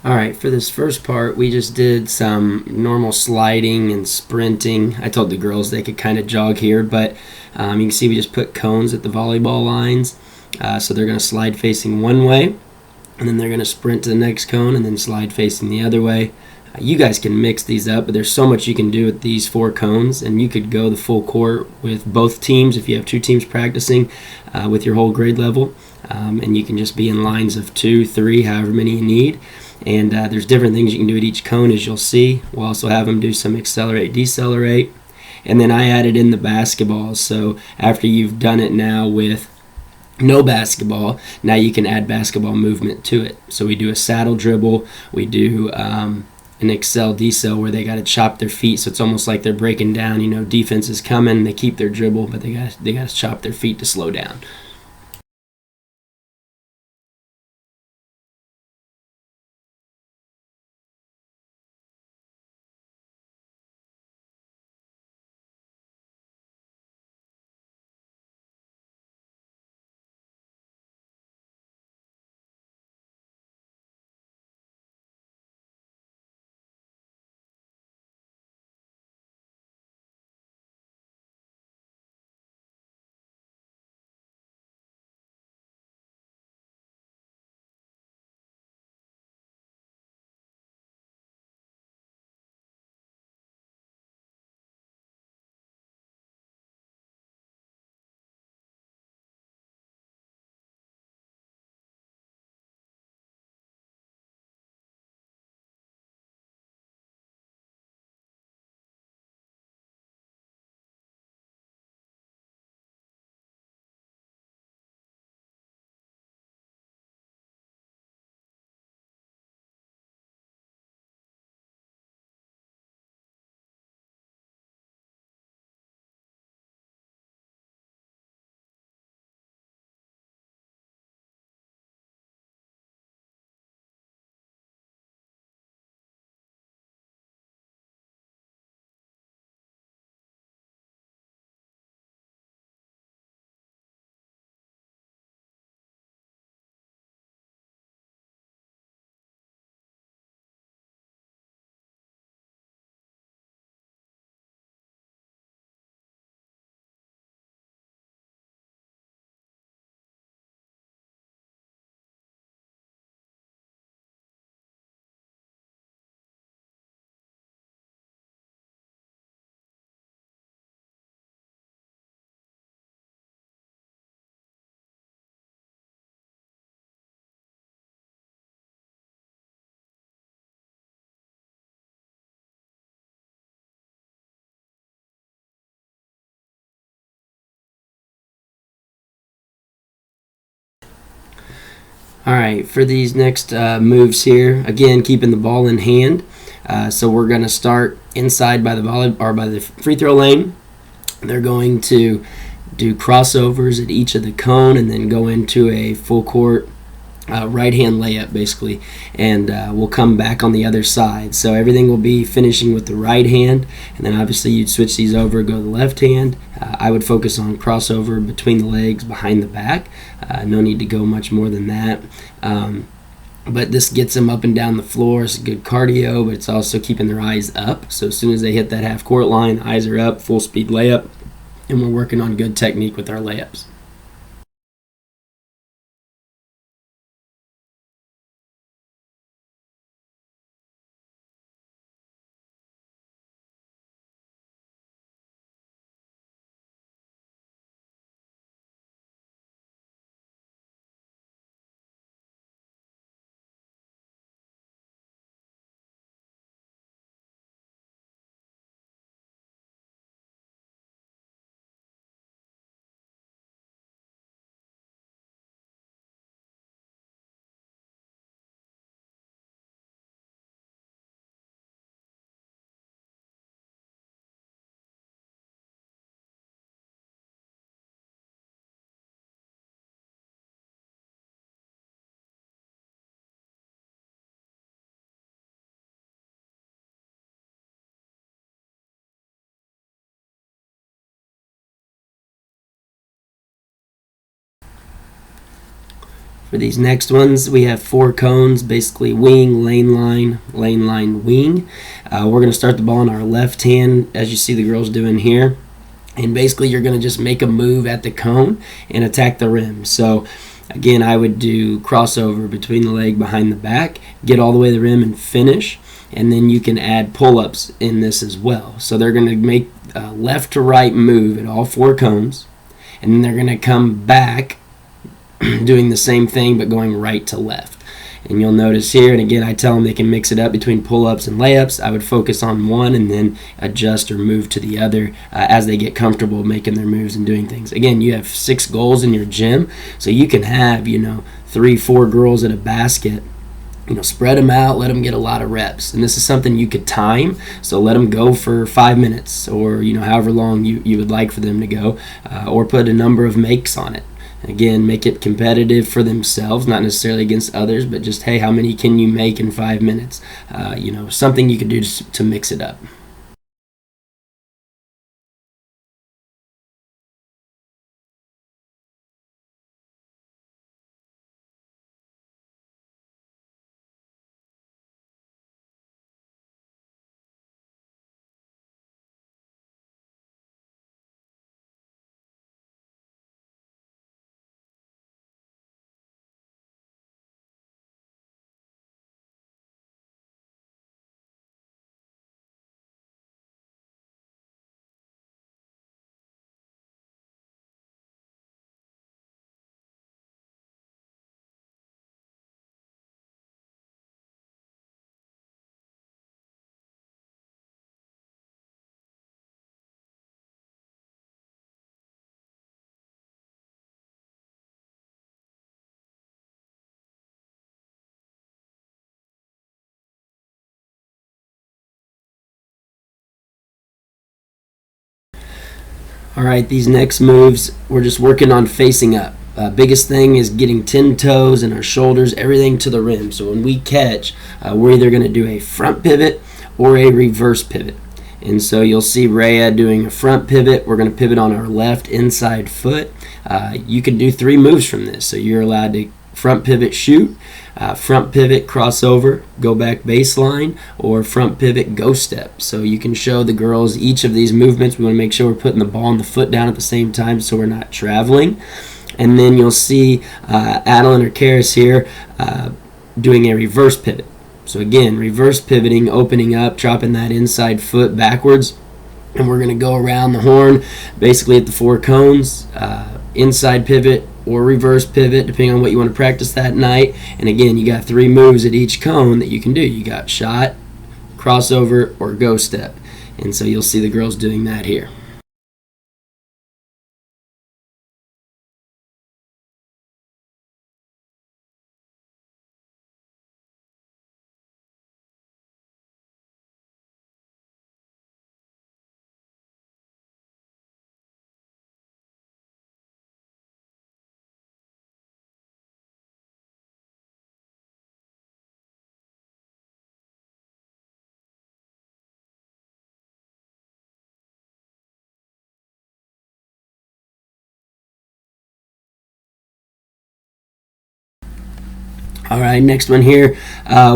Alright, for this first part, we just did some normal sliding and sprinting. I told the girls they could kind of jog here, but you can see we just put cones at the volleyball lines. So they're going to slide facing one way, and then they're going to sprint to the next cone, and then slide facing the other way. You guys can mix these up, but there's so much you can do with these 4 cones, and you could go the full court with both teams if you have 2 teams practicing with your whole grade level. And you can just be in lines of 2, 3, however many you need. And there's different things you can do at each cone, as you'll see. We'll also have them do some accelerate, decelerate. And then I added in the basketballs. So after you've done it now with no basketball, now you can add basketball movement to it. So we do a saddle dribble. We do an excel decel where they got to chop their feet. So it's almost like they're breaking down. Defense is coming. They keep their dribble, but they got to chop their feet to slow down. All right, for these next moves here, again, keeping the ball in hand. So we're going to start inside by the by the free throw lane. They're going to do crossovers at each of the cone and then go into a full court right hand layup basically, and we'll come back on the other side. So everything will be finishing with the right hand, and then obviously you'd switch these over, go to the left hand. I would focus on crossover between the legs, behind the back. No need to go much more than that. But this gets them up and down the floor. It's good cardio, but it's also keeping their eyes up. So as soon as they hit that half court line, eyes are up, full speed layup, and we're working on good technique with our layups. For these next ones, we have 4 cones, basically wing, lane line, wing. We're going to start the ball in our left hand, as you see the girls doing here. And basically you're going to just make a move at the cone and attack the rim. So again, I would do crossover between the leg, behind the back, get all the way to the rim and finish. And then you can add pull-ups in this as well. So they're going to make a left to right move at all 4 cones. And then they're going to come back doing the same thing but going right to left. And you'll notice here, and again I tell them they can mix it up between pull-ups and layups. I would focus on one and then adjust or move to the other as they get comfortable making their moves and doing things. Again, you have 6 goals in your gym, so you can have 3-4 girls at a basket. Spread them out, let them get a lot of reps. And this is something you could time, so let them go for 5 minutes or however long you would like for them to go, or put a number of makes on it. Again, make it competitive for themselves, not necessarily against others, but just, hey, how many can you make in 5 minutes? Something you can do to mix it up. All right, these next moves, we're just working on facing up. Biggest thing is getting 10 toes and our shoulders, everything to the rim. So when we catch, we're either going to do a front pivot or a reverse pivot. And so you'll see Rhea doing a front pivot. We're going to pivot on our left inside foot. You can do 3 moves from this. So you're allowed to front pivot shoot, front pivot crossover, go back baseline, or front pivot go step. So you can show the girls each of these movements. We want to make sure we're putting the ball and the foot down at the same time so we're not traveling. And then you'll see Adeline or Karis here doing a reverse pivot. So again, reverse pivoting, opening up, dropping that inside foot backwards. And we're going to go around the horn, basically at the 4 cones, inside pivot or reverse pivot, depending on what you want to practice that night. And again, you got 3 moves at each cone that you can do. You got shot, crossover, or go step. And so you'll see the girls doing that here. All right, next one here,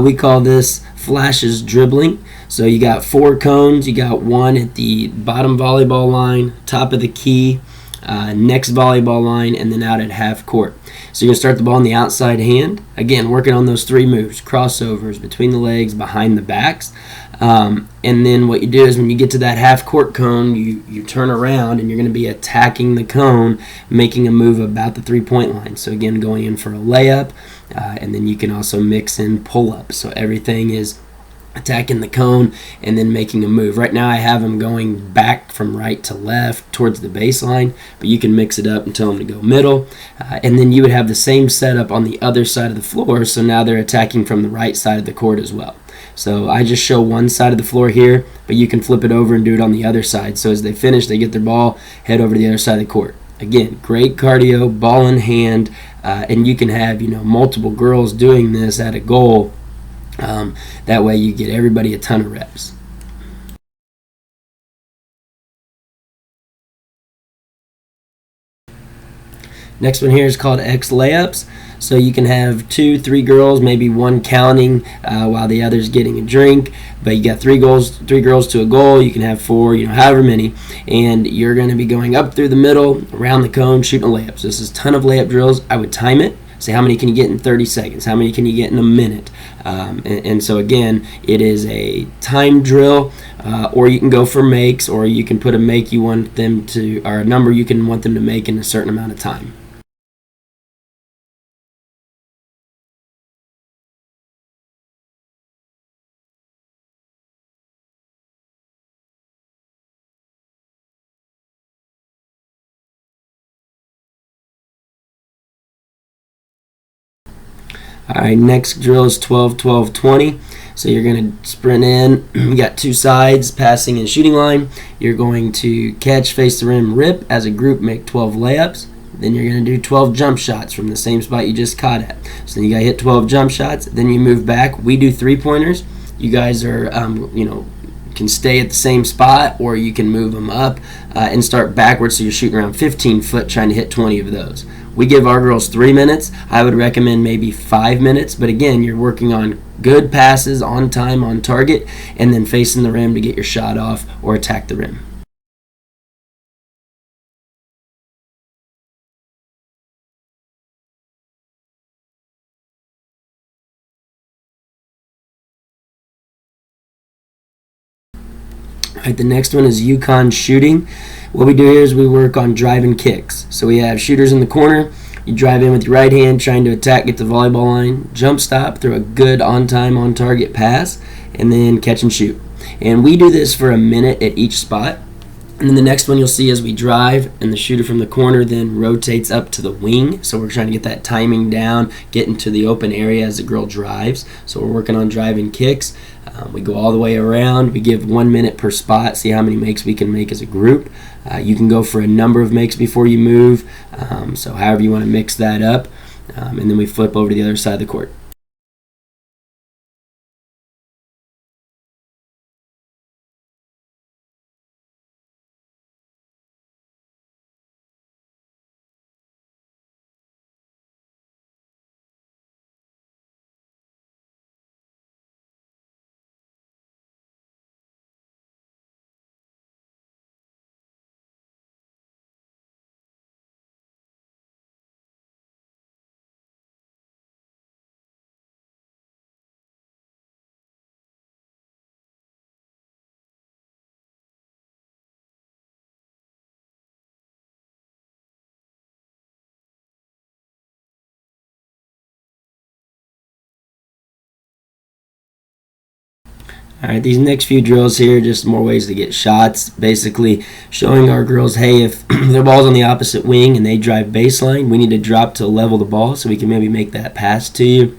we call this flashes dribbling. So you got 4 cones, you got 1 at the bottom volleyball line, top of the key, next volleyball line, and then out at half court. So you're going to start the ball on the outside hand. Again, working on those 3 moves, crossovers, between the legs, behind the backs. And then what you do is when you get to that half court cone, you turn around and you're going to be attacking the cone, making a move about the 3-point line. So again, going in for a layup, and then you can also mix in pull-ups. So everything is attacking the cone and then making a move. Right now I have them going back from right to left towards the baseline, but you can mix it up and tell them to go middle. And then you would have the same setup on the other side of the floor, so now they're attacking from the right side of the court as well. So I just show one side of the floor here, but you can flip it over and do it on the other side. So as they finish, they get their ball, head over to the other side of the court. Again, great cardio, ball in hand, and you can have multiple girls doing this at a goal. That way you get everybody a ton of reps. Next one here is called X layups. So you can have 2, 3 girls, maybe one counting while the other's getting a drink. But you got 3 girls to a goal. You can have 4, however many, and you're going to be going up through the middle, around the cone, shooting layups. This is a ton of layup drills. I would time it. Say how many can you get in 30 seconds? How many can you get in a minute? And so again, it is a time drill, or you can go for makes, or you can put a make you want them to, or a number you can want them to make in a certain amount of time. All right, next drill is 12, 12, 20. So you're going to sprint in. You got 2 sides, passing and shooting line. You're going to catch, face the rim, rip. As a group, make 12 layups. Then you're going to do 12 jump shots from the same spot you just caught at. So then you got to hit 12 jump shots. Then you move back. We do 3-pointers. You guys are, can stay at the same spot, or you can move them up and start backwards. So you're shooting around 15 foot, trying to hit 20 of those. We give our girls 3 minutes. I would recommend maybe 5 minutes, but again, you're working on good passes, on time, on target, and then facing the rim to get your shot off or attack the rim. All right, the next one is Yukon shooting. What we do here is we work on driving kicks. So we have shooters in the corner. You drive in with your right hand, trying to attack, get the volleyball line, jump stop, throw a good on-time, on-target pass, and then catch and shoot. And we do this for a minute at each spot. And then the next one you'll see is we drive, and the shooter from the corner then rotates up to the wing. So we're trying to get that timing down, get into the open area as the girl drives. So we're working on driving kicks. We go all the way around. We give 1 minute per spot, see how many makes we can make as a group. You can go for a number of makes before you move, so however you want to mix that up. And then we flip over to the other side of the court. All right, these next few drills here, just more ways to get shots. Basically showing our girls, hey, if their ball's on the opposite wing and they drive baseline, we need to drop to level the ball so we can maybe make that pass to you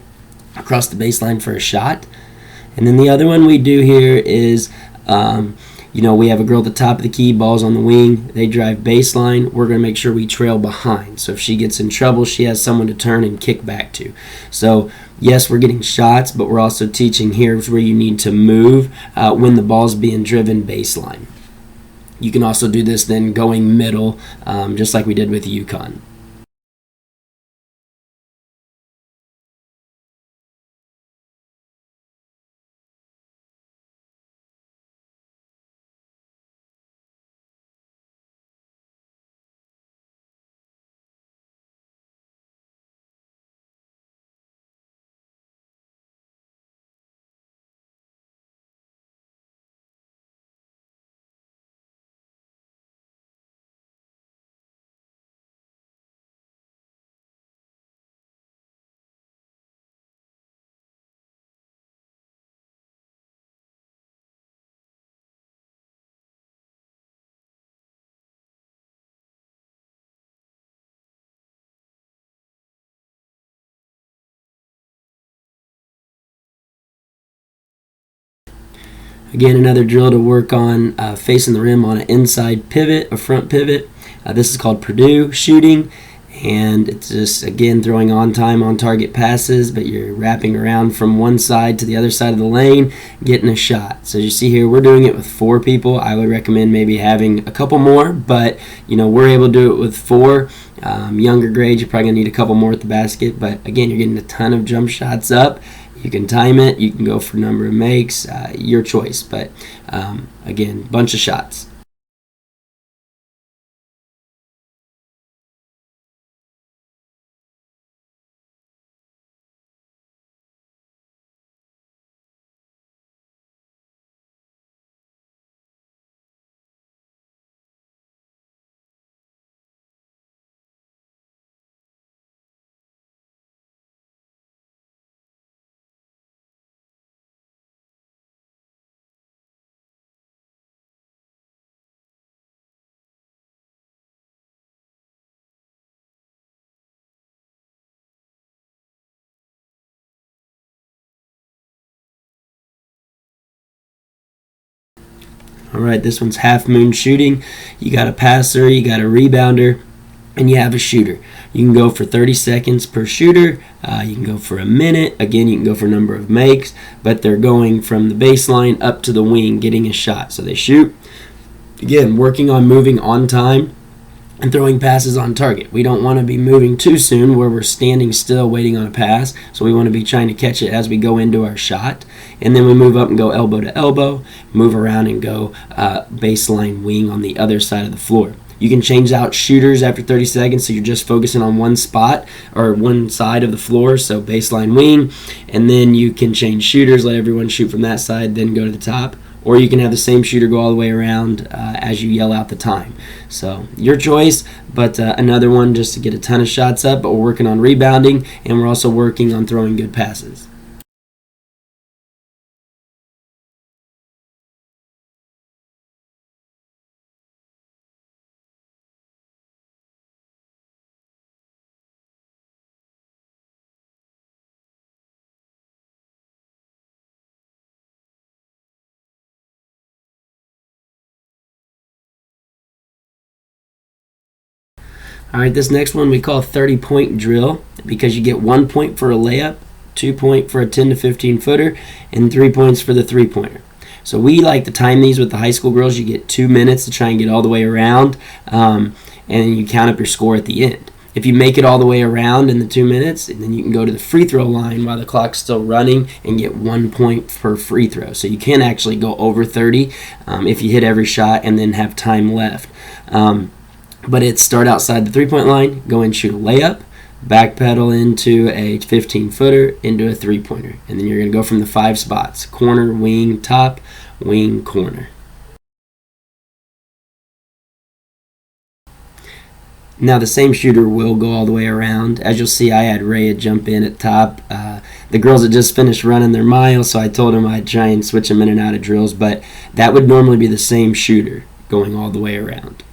across the baseline for a shot. And then the other one we do here is, we have a girl at the top of the key, ball's on the wing, they drive baseline, we're going to make sure we trail behind. So if she gets in trouble, she has someone to turn and kick back to. So yes, we're getting shots, but we're also teaching here's where you need to move when the ball's being driven baseline. You can also do this then going middle, just like we did with Yukon. Again, another drill to work on facing the rim on an inside pivot, a front pivot. This is called Purdue Shooting. And it's just, again, throwing on time, on target passes, but you're wrapping around from one side to the other side of the lane, getting a shot. So as you see here, we're doing it with 4 people. I would recommend maybe having a couple more, but we're able to do it with 4. Younger grades, you're probably going to need a couple more at the basket, but again, you're getting a ton of jump shots up. You can time it, you can go for number of makes, your choice, but again, bunch of shots. All right, this one's half moon shooting. You got a passer, you got a rebounder, and you have a shooter. You can go for 30 seconds per shooter. You can go for a minute. Again, you can go for a number of makes, but they're going from the baseline up to the wing, getting a shot. So they shoot. Again, working on moving on time and throwing passes on target. We don't want to be moving too soon where we're standing still waiting on a pass, so we want to be trying to catch it as we go into our shot. And then we move up and go elbow to elbow, move around and go baseline wing on the other side of the floor. You can change out shooters after 30 seconds, so you're just focusing on one spot or one side of the floor, so baseline wing, and then you can change shooters, let everyone shoot from that side, then go to the top. Or you can have the same shooter go all the way around as you yell out the time. So your choice, but another one just to get a ton of shots up, but we're working on rebounding, and we're also working on throwing good passes. All right, this next one we call 30-point drill because you get 1 point for a layup, 2 point for a 10 to 15 footer, and 3 points for the three-pointer. So we like to time these with the high school girls. You get 2 minutes to try and get all the way around, and you count up your score at the end. If you make it all the way around in the 2 minutes, then you can go to the free throw line while the clock's still running and get 1 point per free throw. So you can actually go over 30 if you hit every shot and then have time left. But it's start outside the three-point line, go and shoot a layup, backpedal into a 15-footer, into a three-pointer. And then you're going to go from the 5 spots: corner, wing, top, wing, corner. Now the same shooter will go all the way around. As you'll see, I had Rhea jump in at top. The girls had just finished running their mile, so I told them I'd try and switch them in and out of drills, but that would normally be the same shooter going all the way around.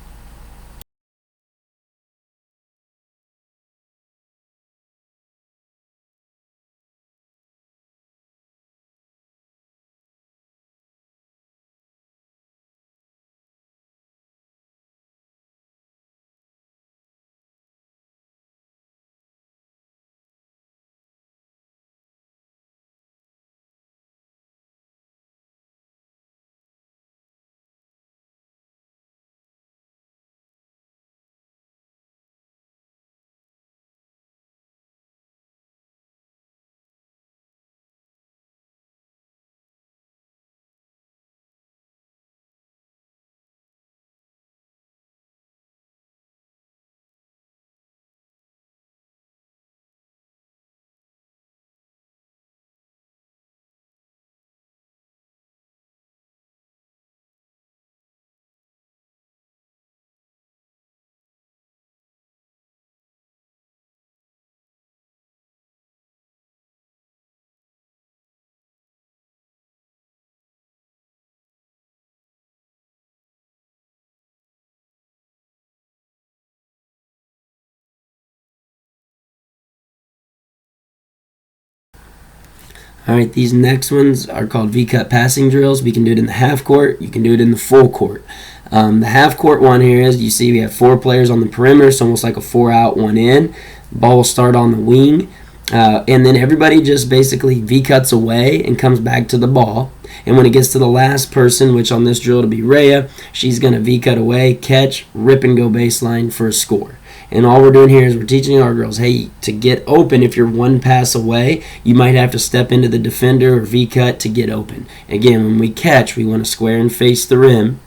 All right, these next ones are called V-cut passing drills. We can do it in the half court. You can do it in the full court. The half court one here is, you see we have 4 players on the perimeter, so almost like a 4 out, 1 in. Ball will start on the wing, and then everybody just basically V-cuts away and comes back to the ball. And when it gets to the last person, which on this drill to be Rhea, she's going to V-cut away, catch, rip and go baseline for a score. And all we're doing here is we're teaching our girls, hey, to get open, if you're 1 pass away, you might have to step into the defender or V-cut to get open. Again, when we catch, we want to square and face the rim.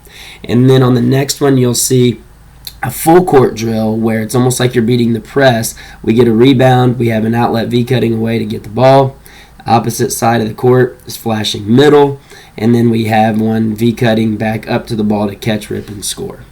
And then on the next one, you'll see a full court drill where it's almost like you're beating the press. We get a rebound, we have an outlet V-cutting away to get the ball. Opposite side of the court is flashing middle, and then we have one V-cutting back up to the ball to catch, rip, and score.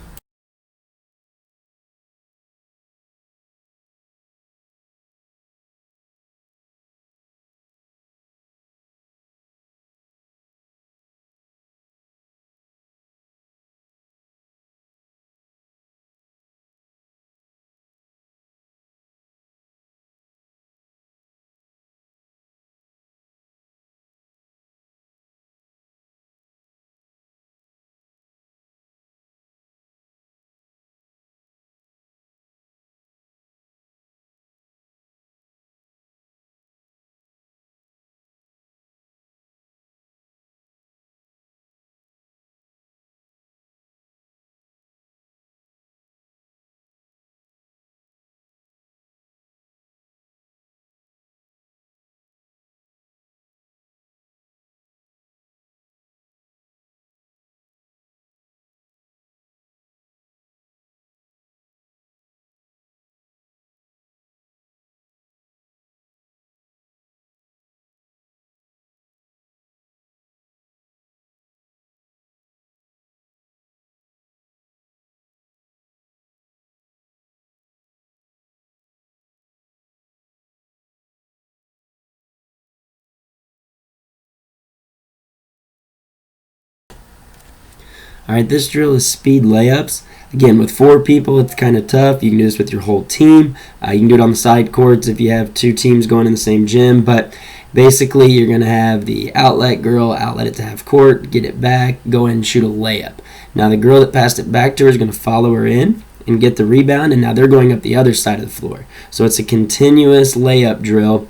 All right, this drill is speed layups. Again, with 4 people, it's kind of tough. You can do this with your whole team. You can do it on the side courts if you have 2 teams going in the same gym. But basically, you're going to have the outlet girl outlet it to half court, get it back, go in and shoot a layup. Now, the girl that passed it back to her is going to follow her in and get the rebound, and now they're going up the other side of the floor. So it's a continuous layup drill.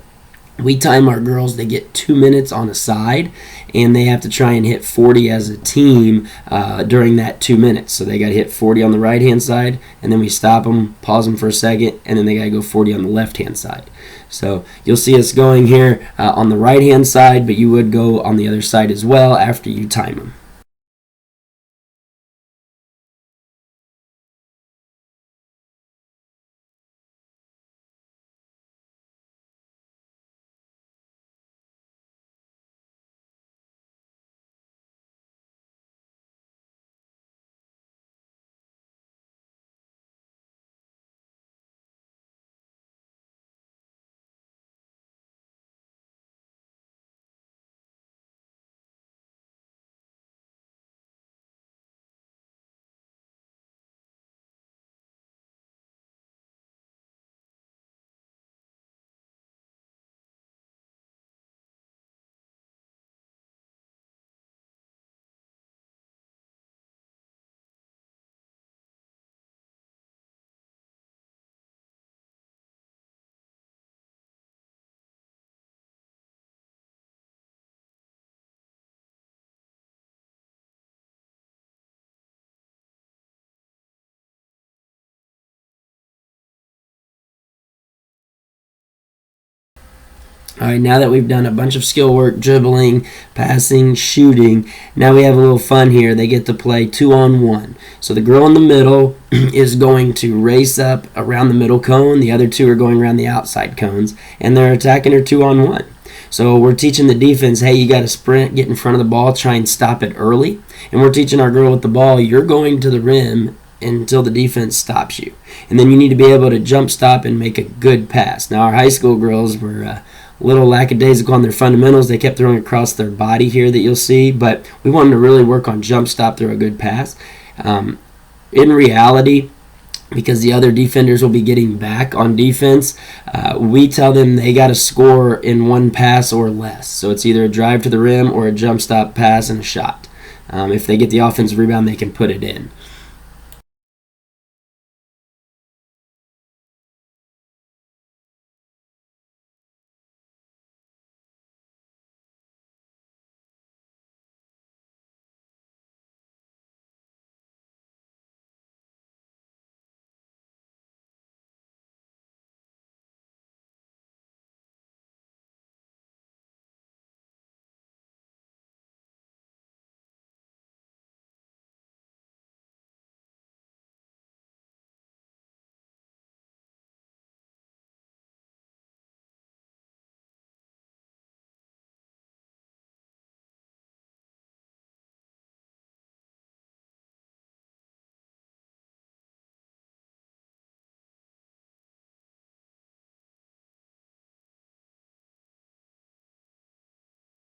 We time our girls, they get 2 minutes on a side, and they have to try and hit 40 as a team during that 2 minutes. So they got to hit 40 on the right-hand side, and then we stop them, pause them for a second, and then they got to go 40 on the left-hand side. So you'll see us going here on the right-hand side, but you would go on the other side as well after you time them. All right, now that we've done a bunch of skill work, dribbling, passing, shooting, now we have a little fun here. They get to play 2-on-1. So the girl in the middle is going to race up around the middle cone. The other 2 are going around the outside cones, and they're attacking her 2-on-1. So we're teaching the defense, hey, you got to sprint, get in front of the ball, try and stop it early. And we're teaching our girl with the ball, you're going to the rim until the defense stops you. And then you need to be able to jump stop and make a good pass. Now, our high school girls were little lackadaisical on their fundamentals. They kept throwing across their body here that you'll see, but we want them to really work on jump stop through a good pass. In reality, because the other defenders will be getting back on defense, we tell them they got to score in 1 pass or less. So it's either a drive to the rim or a jump stop pass and a shot. If they get the offensive rebound, they can put it in.